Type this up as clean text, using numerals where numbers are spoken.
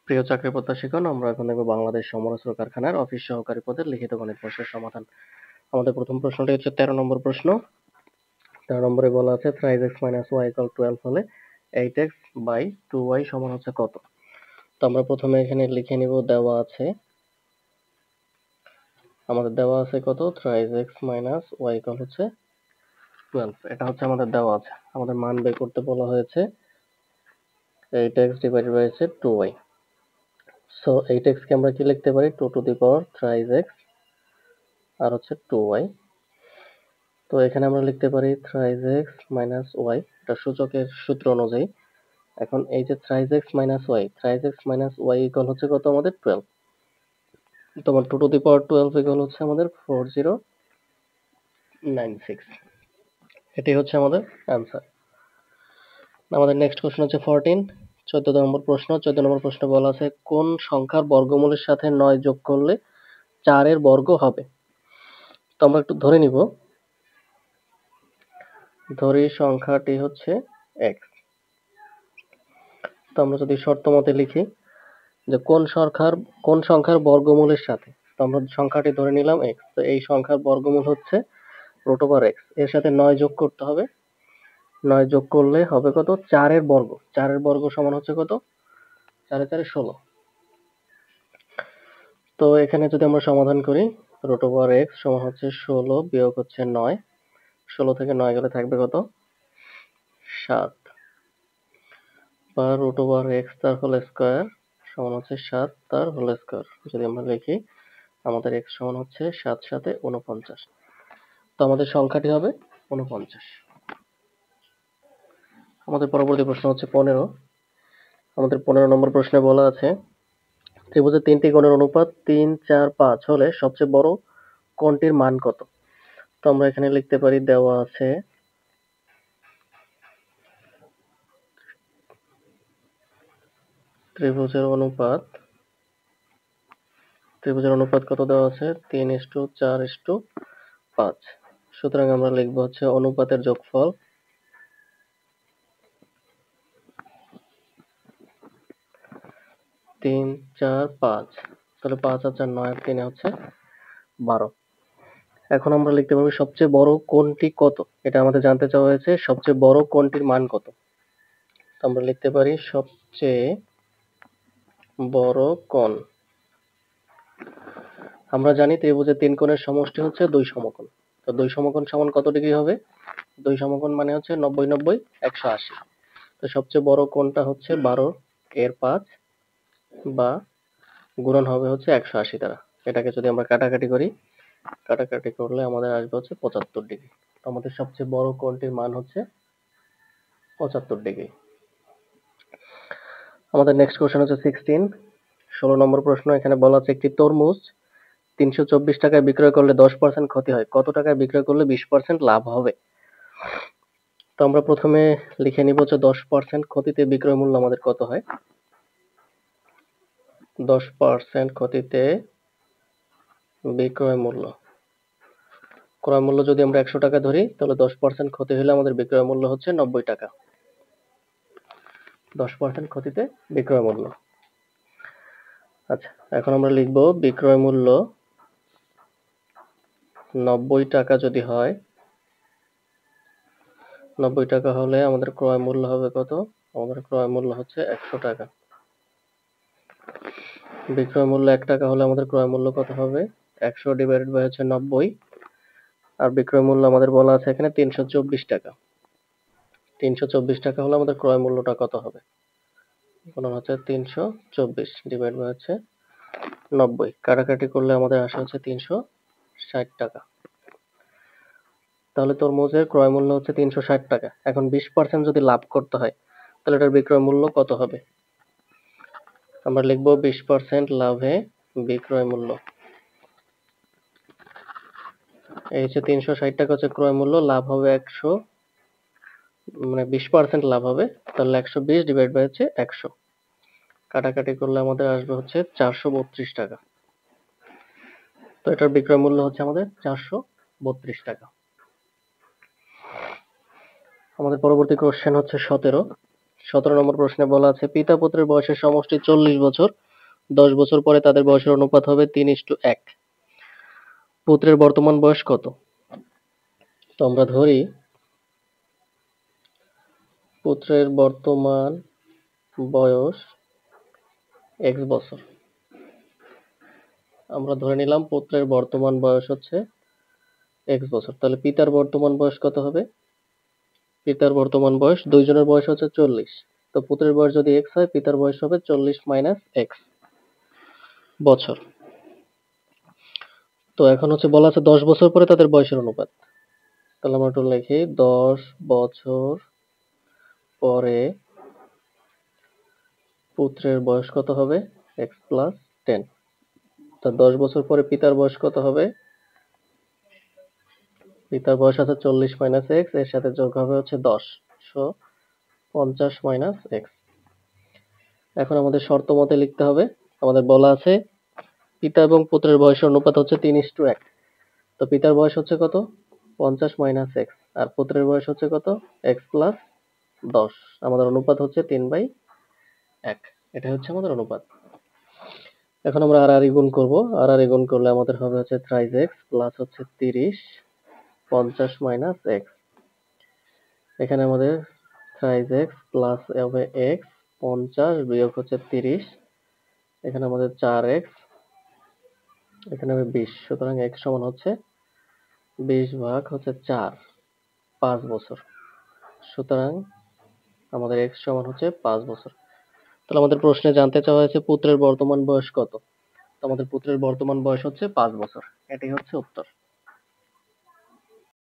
প্রিয় চাকরি প্রত্যাশীগণ, আমরা এখন দেখব বাংলাদেশ সমরাস্ত্র কারখানার অফিস সহকারী পদের লিখিত গণিত প্রশ্নের সমাধান। আমাদের প্রথম প্রশ্নটি হচ্ছে 13 নম্বর প্রশ্ন। 13 নম্বরে বলা আছে 3x - y = 12 হলে 8x / 2y সমান হচ্ছে কত? তো আমরা প্রথমে এখানে লিখে নিব, দেওয়া আছে আমাদের দেওয়া আছে কত 3x - y = হচ্ছে 12। এটা হচ্ছে আমাদের দেওয়া আছে। আমাদের মান বের করতে বলা হয়েছে 8x / 2y। সো 8x কে আমরা কি লিখতে পারি 2 টু দি পাওয়ার 3x আর হচ্ছে 2y। তো এখানে আমরা লিখতে পারি 3x - y, এটা সূচকের সূত্র অনুযায়ী। এখন এই যে 3x - y ইকুয়াল হচ্ছে কত আমাদের 12। তোমার 2 টু দি পাওয়ার 12 ইকুয়াল হচ্ছে আমাদের 4096। এটাই হচ্ছে আমাদের অ্যান্সার। আমাদের নেক্সট কোশ্চেন হচ্ছে 14 নম্বর প্রশ্ন। 14 নম্বর প্রশ্নে বলা আছে কোন সংখ্যার বর্গমূলের সাথে 9 যোগ করলে 4 এর বর্গ হবে? তো আমরা একটু ধরে নিব, ধরি সংখ্যাটি হচ্ছে x। তো আমরা যদি শর্ত মতে লিখি যে কোন সংখ্যার বর্গমূলের সাথে, তো আমরা সংখ্যাটি ধরে নিলাম x। তো এই সংখ্যার বর্গমূল হচ্ছে √x, এর সাথে 9 যোগ করতে হবে। 9 যোগ করলে হবে কত 4 এর বর্গ। 4 এর বর্গ সমান হচ্ছে কত 4 এ 4 এ 16। তো এখানে যদি আমরা সমাধান করি √x সমান হচ্ছে 16 বিয়োগ হচ্ছে 9। 16 থেকে 9 গেলে থাকবে কত 7, বা √x তার হোল স্কয়ার সমান হচ্ছে 7 তার হোল স্কয়ার। যদি আমরা লিখি আমাদের x সমান হচ্ছে 7 7 এ 49। তো আমাদের সংখ্যাটি হবে 49। আমাদের পরবর্তী প্রশ্ন হচ্ছে 15। আমাদের 15 নম্বর প্রশ্নে বলা আছে ত্রিভুজের তিনটি কোণের অনুপাত 3 4 5 হলে সবচেয়ে বড় কোণটির মান কত? তো আমরা এখানে লিখতে পারি, দেওয়া আছে ত্রিভুজের অনুপাত কত দেওয়া আছে 3:4:5। সুতরাং আমরা লিখবো হচ্ছে অনুপাতের যোগফল 3 4 5। তাহলে 5 আর 4 9 আর 3 হচ্ছে 12। এখন আমরা লিখতে পারবো সবচেয়ে বড় কোণটি কত, এটা আমাদের জানতে চাওয়া হয়েছে সবচেয়ে বড় কোণটির মান কত। তো আমরা লিখতে পারি সবচেয়ে বড় কোণ। আমরা জানি ত্রিভুজের তিন কোণের সমষ্টি হচ্ছে 2 সমকোণ। তো 2 সমকোণ সমান কত ডিগ্রি হবে? 2 সমকোণ মানে হচ্ছে 90 90 180। তো সবচেয়ে বড় কোণটা হচ্ছে 12 এর 5 বা গুণন হবে হচ্ছে 180 দ্বারা। এটাকে যদি আমরা কাটাকাটি করি, কাটাকাটি করলে আমাদের আসবে হচ্ছে 75 ডিগ্রি। তো আমাদের সবচেয়ে বড় কোণটির মান হচ্ছে 75 ডিগ্রি। আমাদের নেক্সট কোশ্চেন হচ্ছে 16 নম্বর প্রশ্ন। এখানে বলা আছে একটি তরমুজ 324 টাকায় বিক্রয় করলে 10% ক্ষতি হয়, কত টাকায় বিক্রয় করলে 20% লাভ হবে? তো আমরা প্রথমে লিখে নিব যে 10% ক্ষতিতে বিক্রয় মূল্য আমাদের কত হয়। 10% ক্ষতিতে বিক্রয় মূল্য, ক্রয় মূল্য যদি আমরা 100 টাকা ধরি তাহলে 10% ক্ষতি হলে আমাদের বিক্রয় মূল্য হচ্ছে 90 টাকা। 10% ক্ষতিতে বিক্রয় মূল্য। আচ্ছা, এখন আমরা লিখব বিক্রয় মূল্য 90 টাকা যদি হয়, 90 টাকা হলে আমাদের ক্রয় মূল্য হবে কত? আমাদের ক্রয় মূল্য হচ্ছে 100 টাকা। বিক্রয় মূল্য 1 টাকা হলে আমাদের ক্রয় মূল্য কত হবে? 100 ডিভাইডেড বাই হচ্ছে 90। আর বিক্রয় মূল্য আমাদের বলা আছে এখানে 324 টাকা। 324 টাকা হলে আমাদের ক্রয় মূল্যটা কত হবে? গুণন হচ্ছে 324 ডিভাইড বাই হচ্ছে 90। কাটাকাটি করলে আমাদের আসে হচ্ছে 360 টাকা। তাহলে তরমুজের ক্রয় মূল্য হচ্ছে 360 টাকা। এখন 20% যদি লাভ করতে হয় তাহলে এটার বিক্রয় মূল্য কত হবে? আমরা লিখব 20% লাভে বিক্রয় মূল্য। এই হচ্ছে 360 টাকা হচ্ছে ক্রয় মূল্য, লাভ হবে 100, মানে 20% লাভ হবে, তাহলে 120 ডিভাইড বাই হচ্ছে 100। কাটাকাটি করলে আমাদের আসবে হচ্ছে 432 টাকা। তো এটার বিক্রয় মূল্য হচ্ছে আমাদের 432 টাকা। আমাদের পরবর্তী কোশ্চেন হচ্ছে 17। 17 নম্বর প্রশ্নে বলা আছে পিতা পুত্রের বয়সের সমষ্টি 40 বছর, 10 বছর পরে তাদের বয়সের অনুপাত হবে 3:1। পুত্রের বর্তমান বয়স কত? তো আমরা ধরি পুত্রের বর্তমান বয়স x বছর। আমরা ধরে নিলাম পুত্রের বর্তমান বয়স হচ্ছে x বছর। তাহলে পিতার বর্তমান বয়স কত হবে? পিতার বর্তমান বয়স, দুইজনের বয়স হচ্ছে 40। তো পুত্রের বয়স যদি x হয়, পিতার বয়স হবে 40 - x বছর। তো এখন হচ্ছে বলা আছে 10 বছর পরে তাদের বয়সের অনুপাত। তাহলে আমরা একটু লিখি 10 বছর পরে পুত্রের বয়স কত হবে? x + 10। তা 10 বছর পরে পিতার বয়স কত হবে? পিতার বয়স আছে 40 - x, এর সাথে যোগ হবে হচ্ছে 10, সো 50 - x। এখন আমাদের শর্ত মতে লিখতে হবে। আমাদের বলা আছে পিতা এবং পুত্রের বয়সের অনুপাত হচ্ছে 3:1। তো পিতার বয়স হচ্ছে কত? 50 - x, আর পুত্রের বয়স হচ্ছে কত? x + 10। আমাদের অনুপাত হচ্ছে 3/1। এটা হচ্ছে আমাদের অনুপাত। এখন আমরা আর গুণ করব। আর গুণ করলে আমাদের হবে হচ্ছে thrice x প্লাস হচ্ছে 30 50 - x। এখানে আমাদের thrice x প্লাস হবে x 50 বিয়োগ হচ্ছে 30। এখানে আমাদের 4x, এখানে হবে 20। সুতরাং x সমান হচ্ছে 20 ভাগ হচ্ছে 4, 5 বছর। সুতরাং আমাদের x সমান হচ্ছে 5 বছর। তাহলে আমাদের প্রশ্নে জানতে চাওয়া হয়েছে পুত্রের বর্তমান বয়স কত? তো আমাদের পুত্রের বর্তমান বয়স হচ্ছে 5 বছর। এটাই হচ্ছে উত্তর।